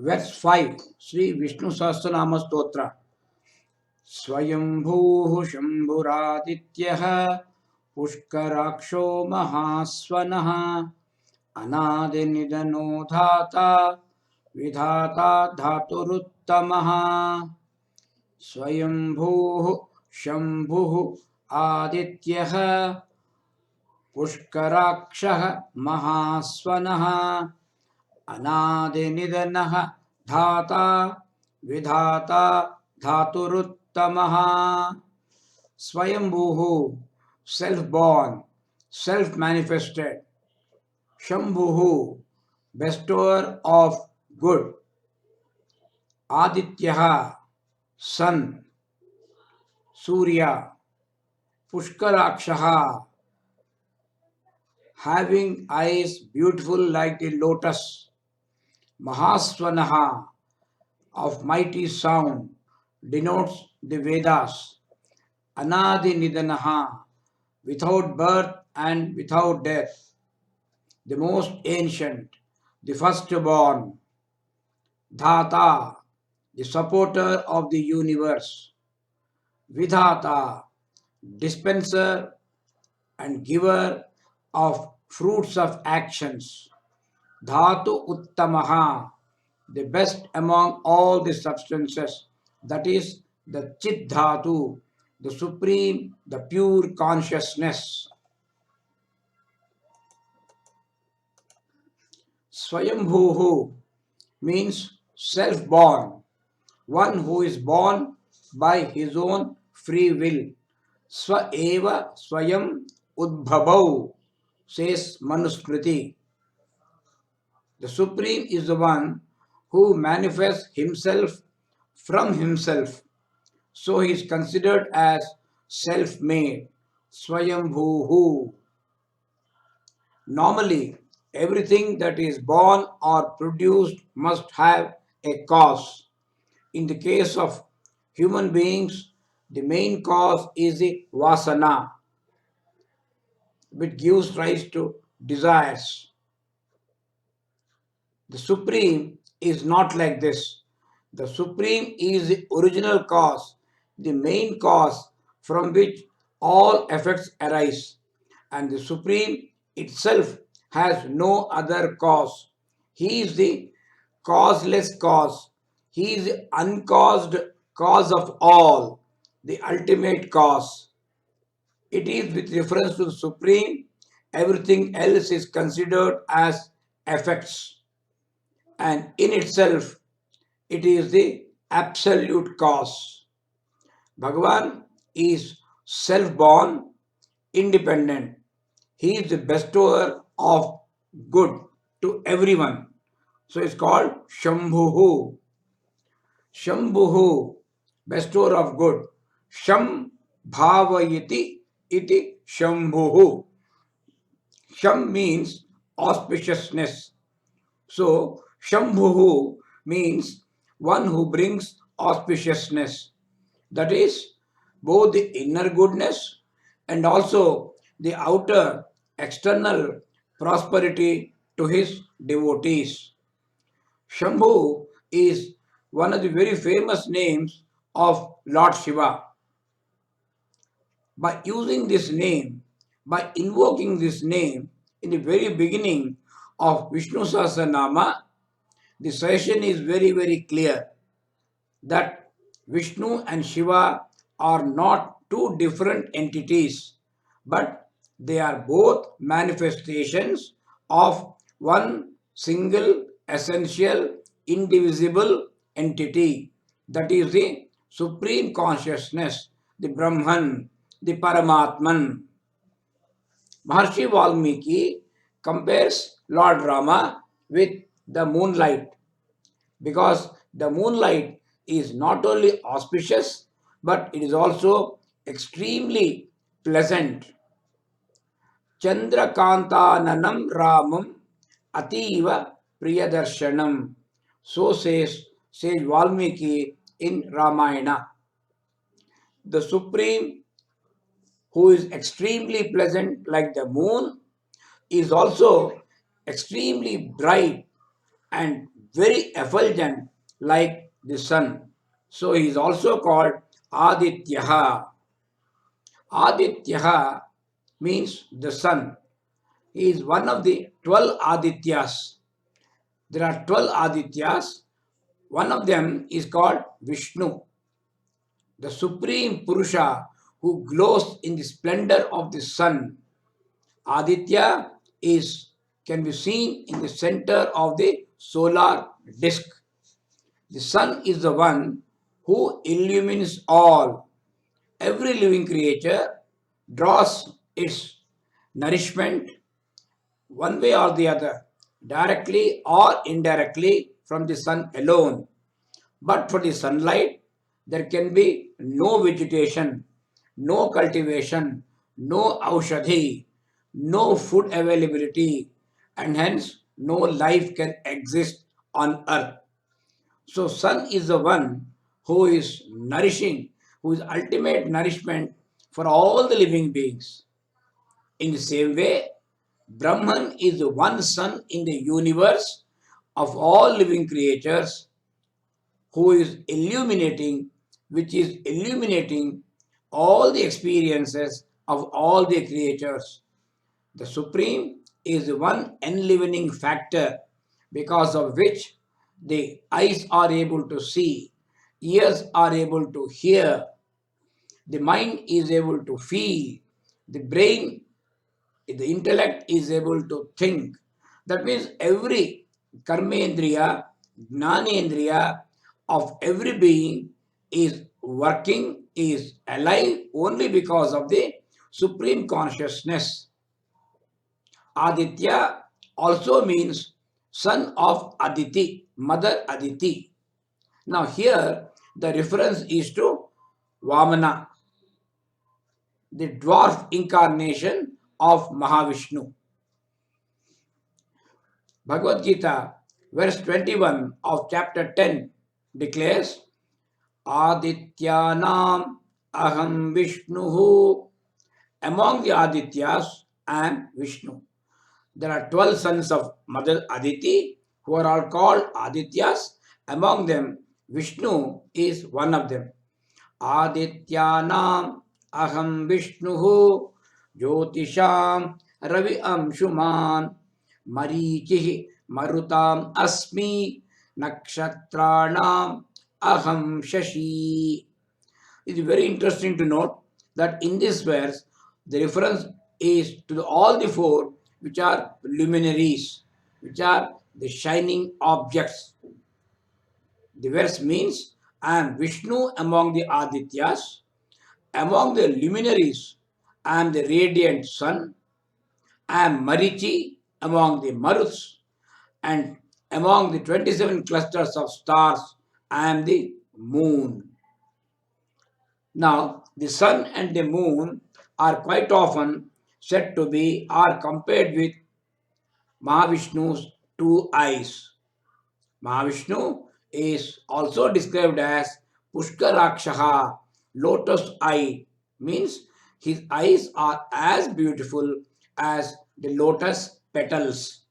Verse 5, Sri Vishnu Sahasranaama Stotra. Swayambhuh Shambhuradityah Pushkaraksho Mahasvanah Anadinidano Dhata Vidhata Dhaturuttamah. Swayambhuh Shambhuh Adityah Pushkarakshah Mahasvanah Anadinidanah Dhata Vidhata Dhaturuttamah. Swayambhuhu, self-born, self-manifested. Shambhuhu, bestower of good. Adityaha, sun. Surya. Pushkarakshaha, having eyes beautiful like the lotus. Mahasvanaha, of mighty sound, denotes the Vedas. Anadi Nidanaha, without birth and without death, the most ancient, the firstborn. Dhata, the supporter of the universe. Vidhata, dispenser and giver of fruits of actions. Dhatu Uttamaha, the best among all the substances, that is the Chit Dhatu, the supreme, the pure consciousness. Swayambhuhu means self-born, one who is born by his own free will. Swaeva Swayam Udbhabau, says Manusmriti. The Supreme is the one who manifests himself from himself. So he is considered as self-made, Swayambhuhu. Normally, everything that is born or produced must have a cause. In the case of human beings, the main cause is the vasana, which gives rise to desires. The Supreme is not like this. The Supreme is the original cause, the main cause from which all effects arise. And the Supreme itself has no other cause. He is the causeless cause. He is the uncaused cause of all, the ultimate cause. It is with reference to the Supreme, everything else is considered as effects. And in itself, it is the absolute cause. Bhagavan is self-born, independent. He is the bestower of good to everyone. So it's called Shambhuhu. Shambhuhu, bestower of good. Sham bhavayati iti Shambhuhu. Sham means auspiciousness. So Shambhuhu means one who brings auspiciousness. That is both the inner goodness and also the outer external prosperity to his devotees. Shambhu is one of the very famous names of Lord Shiva. By using this name, by invoking this name in the very beginning of Vishnu Sahasranaama, the suggestion is very, very clear that Vishnu and Shiva are not two different entities, but they are both manifestations of one single, essential, indivisible entity, that is the Supreme Consciousness, the Brahman, the Paramatman. Maharshi Valmiki compares Lord Rama with the moonlight, because the moonlight is not only auspicious but it is also extremely pleasant. Chandrakantananam Ramam Ativa Priyadarshanam. So says Valmiki in Ramayana. The Supreme, who is extremely pleasant like the moon, is also extremely bright and very effulgent like the sun. So he is also called Adityaha. Adityaha means the sun. He is one of the 12 Adityas. There are 12 Adityas. One of them is called Vishnu, the supreme Purusha who glows in the splendor of the sun. Aditya is can be seen in the center of the solar disk. The sun is the one who illumines all. Every living creature draws its nourishment one way or the other, directly or indirectly from the sun alone. But for the sunlight, there can be no vegetation, no cultivation, no aushadhi, no food availability, and hence no life can exist on earth. So sun is the one who is nourishing, who is ultimate nourishment for all the living beings. In the same way, Brahman is the one sun in the universe of all living creatures who is illuminating, which is illuminating all the experiences of all the creatures. The Supreme is the one enlivening factor because of which the eyes are able to see, ears are able to hear, the mind is able to feel, the brain, the intellect is able to think. That means every karmendriya, jnanendriya of every being is working, is alive only because of the supreme consciousness. Aditya also means son of Aditi, mother Aditi. Now here the reference is to Vamana, the dwarf incarnation of Mahavishnu. Bhagavad Gita, verse 21 of chapter 10 declares, Adityanam aham Vishnuhu. Among the Adityas, I am Vishnu. There are 12 sons of Mother Aditi who are all called Adityas. Among them, Vishnu is one of them. Adityanam aham Vishnuhu Jyotisham Ravi Amshuman Marichih Marutam Asmi Nakshatranam Aham Shashi. It is very interesting to note that in this verse, the reference is to all the four which are luminaries, which are the shining objects. The verse means, I am Vishnu among the Adityas, among the luminaries, I am the radiant sun, I am Marichi among the Maruts, and among the 27 clusters of stars, I am the moon. Now, the sun and the moon are quite often said to be, are compared with Mahavishnu's two eyes. Mahavishnu is also described as Pushkarakshaha, lotus eye, means his eyes are as beautiful as the lotus petals.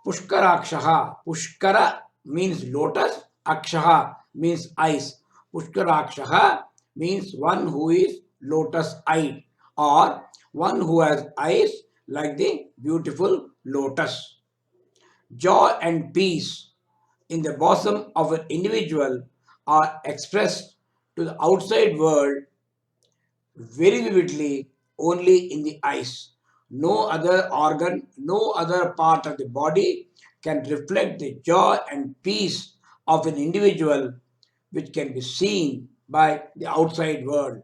Pushkarakshaha, Pushkara means lotus, Akshaha means eyes. Pushkarakshaha means one who is lotus eyed or one who has eyes like the beautiful lotus. Joy and peace in the bosom of an individual are expressed to the outside world very vividly only in the eyes. No other organ, no other part of the body can reflect the joy and peace of an individual which can be seen by the outside world.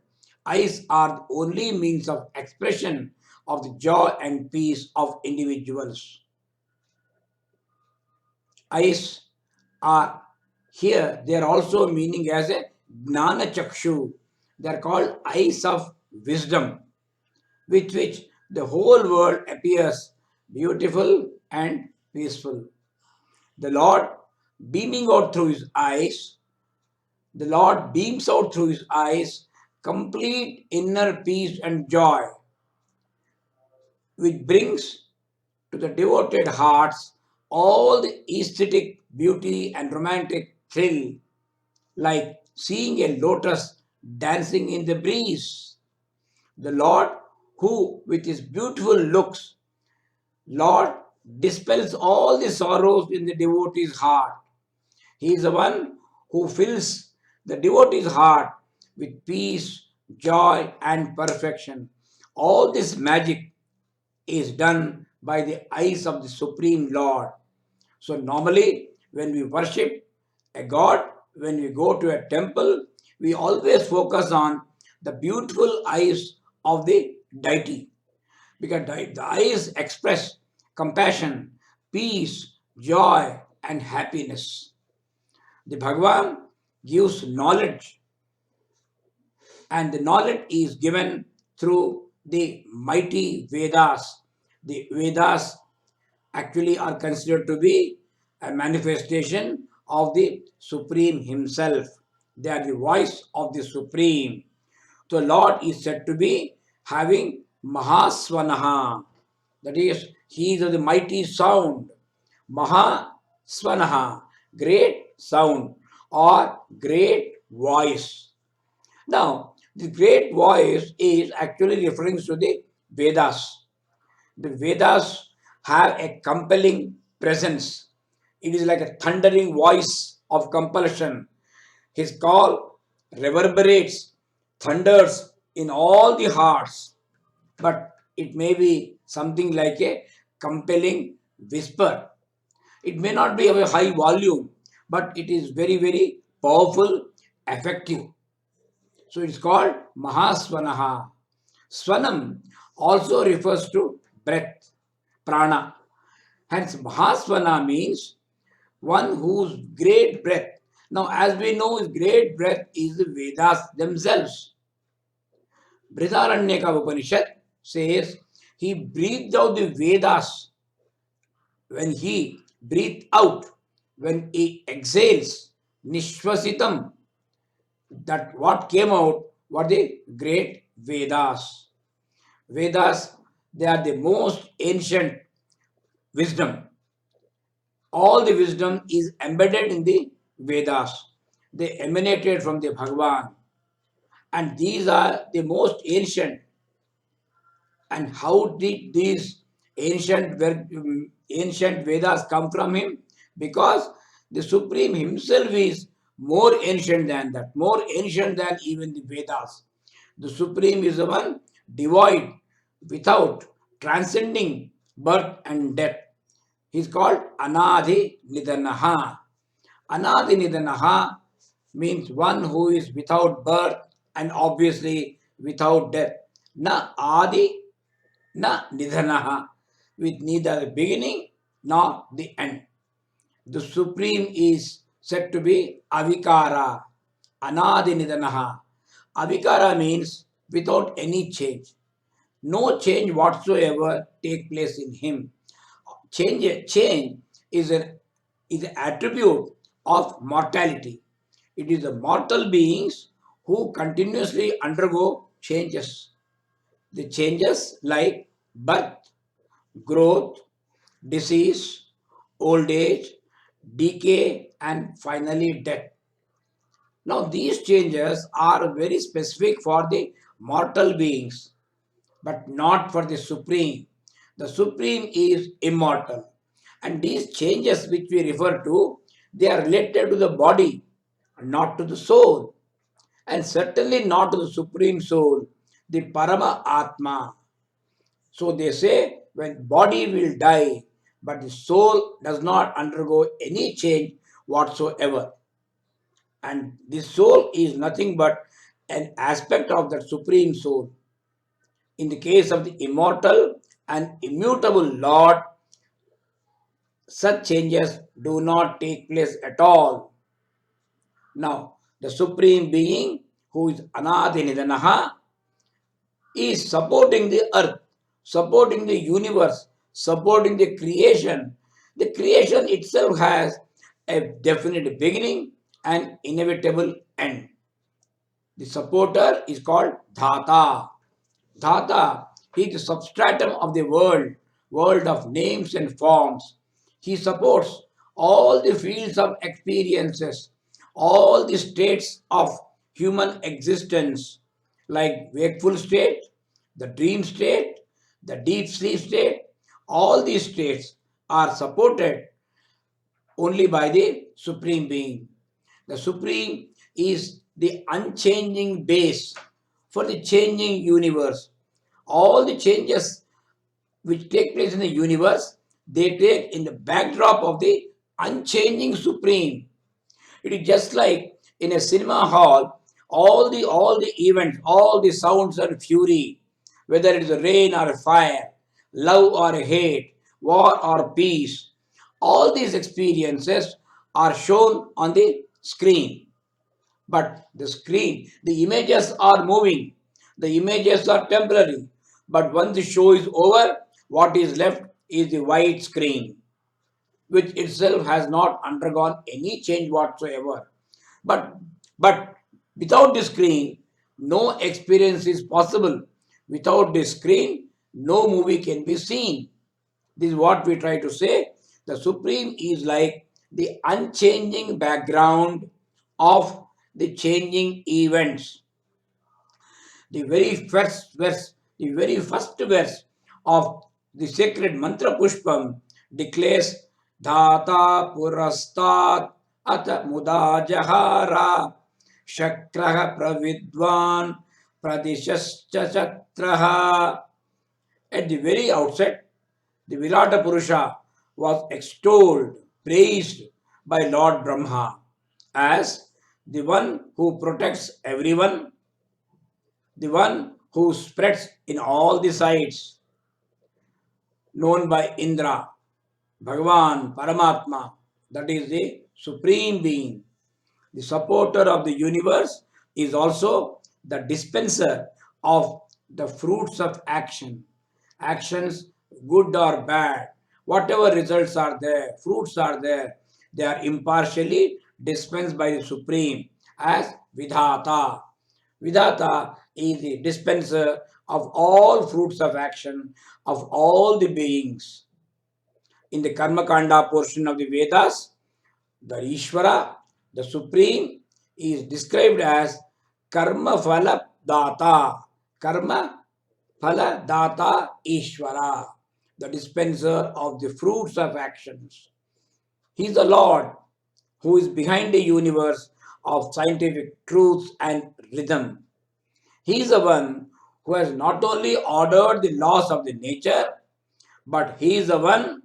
Eyes are the only means of expression of the joy and peace of individuals. Eyes are here, they are also meaning as a Gnana Chakshu. They are called eyes of wisdom, with which the whole world appears beautiful and peaceful. The Lord beaming out through his eyes, the Lord beams out through his eyes complete inner peace and joy, which brings to the devoted hearts all the aesthetic beauty and romantic thrill, like seeing a lotus dancing in the breeze. The Lord, who with his beautiful looks, Lord, dispels all the sorrows in the devotee's heart. He is the one who fills the devotee's heart with peace, joy, and perfection. All this magic is done by the eyes of the Supreme Lord. So, normally, when we worship a God, when we go to a temple, we always focus on the beautiful eyes of the deity, because the eyes express compassion, peace, joy, and happiness. The Bhagavan gives knowledge, and the knowledge is given through the mighty Vedas. The Vedas actually are considered to be a manifestation of the Supreme Himself. They are the voice of the Supreme. The Lord is said to be having Mahaswanaha. That is, He is the mighty sound. Mahaswanaha, great sound or great voice. Now, the great voice is actually referring to the Vedas. The Vedas have a compelling presence. It is like a thundering voice of compulsion. His call reverberates, thunders in all the hearts, but it may be something like a compelling whisper. It may not be of a high volume, but it is very, very powerful, effective. So it's called Mahaswanaha. Swanam also refers to breath, prana. Hence, Mahaswana means one whose great breath. Now, as we know, his great breath is the Vedas themselves. Briharanyaka Upanishad says he breathed out the Vedas when he breathed out, when he exhales, Nishwasitam, that what came out were the great Vedas. Vedas, they are the most ancient wisdom. All the wisdom is embedded in the Vedas. They emanated from the Bhagavan. And these are the most ancient. And how did these ancient Vedas come from him? Because the Supreme himself is more ancient than that, more ancient than even the Vedas. The Supreme is the one devoid, without, transcending birth and death. He's called Anadhi Nidanaha. Anadhi Nidanaha means one who is without birth and obviously without death. Na Adi, na Nidanaha, with neither the beginning nor the end. The Supreme is said to be Avikara, Anadi Nidanaha. Avikara means without any change. No change whatsoever take place in him. Change is an attribute of mortality. It is the mortal beings who continuously undergo changes. The changes like birth, growth, disease, old age, decay, and finally death. Now, these changes are very specific for the mortal beings, but not for the Supreme. The Supreme is immortal. And these changes which we refer to, they are related to the body, not to the soul, and certainly not to the Supreme Soul, the Parama Atma. So they say when body will die, but the soul does not undergo any change whatsoever. And this soul is nothing but an aspect of that Supreme Soul. In the case of the immortal and immutable Lord, such changes do not take place at all. Now, the Supreme Being, who is Anadinidanaha, is supporting the earth, supporting the universe, supporting the creation. The creation itself has a definite beginning and inevitable end. The supporter is called Dhata. Dhata is the substratum of the world of names and forms. He supports all the fields of experiences, all the states of human existence, like wakeful state, the dream state, the deep sleep state. All these states are supported only by the Supreme Being. The Supreme is the unchanging base for the changing universe. All the changes which take place in the universe, they take in the backdrop of the unchanging Supreme. It is just like in a cinema hall, all the events, all the sounds and fury, whether it is a rain or a fire, love or a hate, war or peace, all these experiences are shown on the screen. But the screen, the images are moving, the images are temporary. But once the show is over, what is left is the white screen, which itself has not undergone any change whatsoever. But but without the screen, no experience is possible. Without the screen, no movie can be seen. This is what we try to say. The Supreme is like the unchanging background of the changing events. The very first verse of the sacred mantra Pushpam declares Dhata Purastat Ata Muda Jahara Shakraha Pravidwan Pradishascha Chatraha. At the very outset, the Virata Purusha was extolled, praised by Lord Brahma as the one who protects everyone, the one who spreads in all the sides, known by Indra, Bhagavan, Paramatma, that is the Supreme Being. The supporter of the universe is also the dispenser of the fruits of action. Actions, good or bad, whatever results are there, fruits are there, they are impartially dispensed by the Supreme as Vidhata. Vidhata is the dispenser of all fruits of action of all the beings. In the Karma Kanda portion of the Vedas, the Ishvara, the Supreme, is described as Karma Phala Data. Karma Phala Data Ishvara, the dispenser of the fruits of actions. He is the Lord who is behind the universe of scientific truths and rhythm. He is the one who has not only ordered the laws of the nature, but he is the one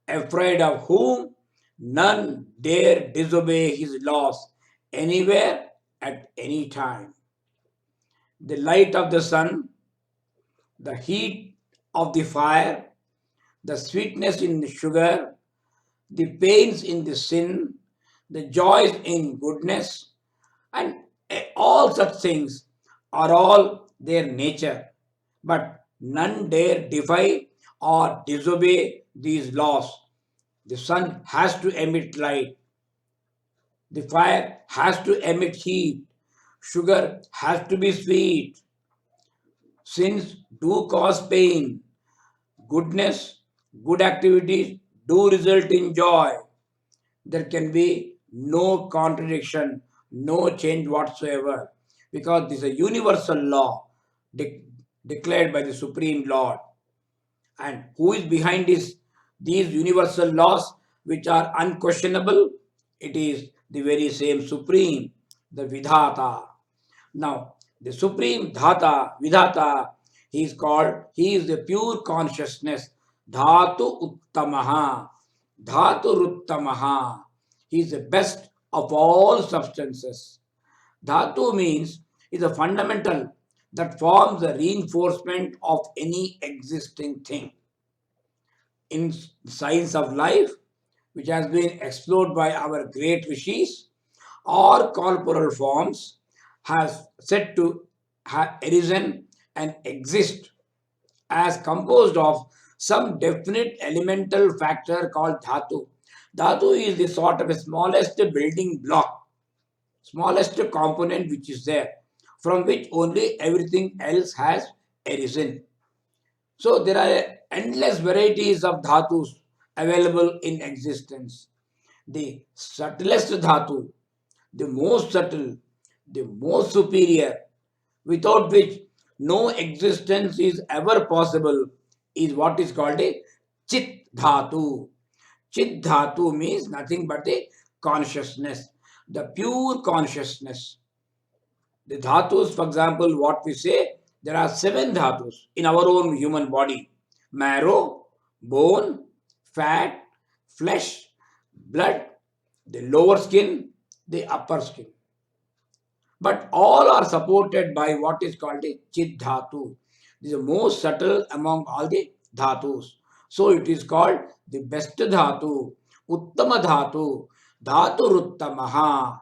afraid of whom none dare disobey his laws anywhere at any time. The light of the sun, the heat of the fire, the sweetness in the sugar, the pains in the sin, the joys in goodness, and all such things are all their nature. But none dare defy or disobey these laws. The sun has to emit light, the fire has to emit heat, sugar has to be sweet, sins do cause pain, goodness, good activities do result in joy. There can be no contradiction, no change whatsoever, because this is a universal law de- declared by the Supreme Lord. And who is behind these universal laws which are unquestionable? It is the very same Supreme, the Vidhata. Now, the Supreme Dhata, Vidhata, he is the pure consciousness, Dhatu Uttamaha, Dhatu Ruttamaha. He is the best of all substances. Dhatu means is a fundamental that forms the reinforcement of any existing thing. In science of life, which has been explored by our great rishis, all corporal forms has said to have arisen and exist as composed of some definite elemental factor called dhatu. Dhatu is the sort of a smallest building block, smallest component which is there, from which only everything else has arisen. So there are endless varieties of dhatus available in existence. The subtlest dhatu, the most subtle, the most superior, without which no existence is ever possible, is what is called a chit dhatu. Chit dhatu means nothing but a consciousness, the pure consciousness. The dhatus, for example, what we say, there are seven dhatus in our own human body: marrow, bone, fat, flesh, blood, the lower skin, the upper skin. But all are supported by what is called a chit dhatu. This is the most subtle among all the dhatus. So it is called the best dhatu, uttama dhatu, dhatu ruttamaha.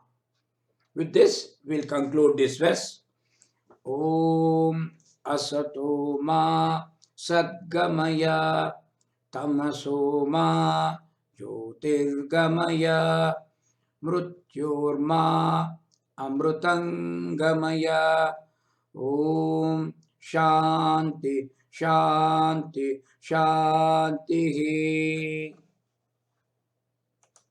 With this, we'll conclude this verse. Om asato ma sadgamaya tamaso ma jyotirgamaya mrityorma amrutangamaya. Om Shanti Shanti Shanti.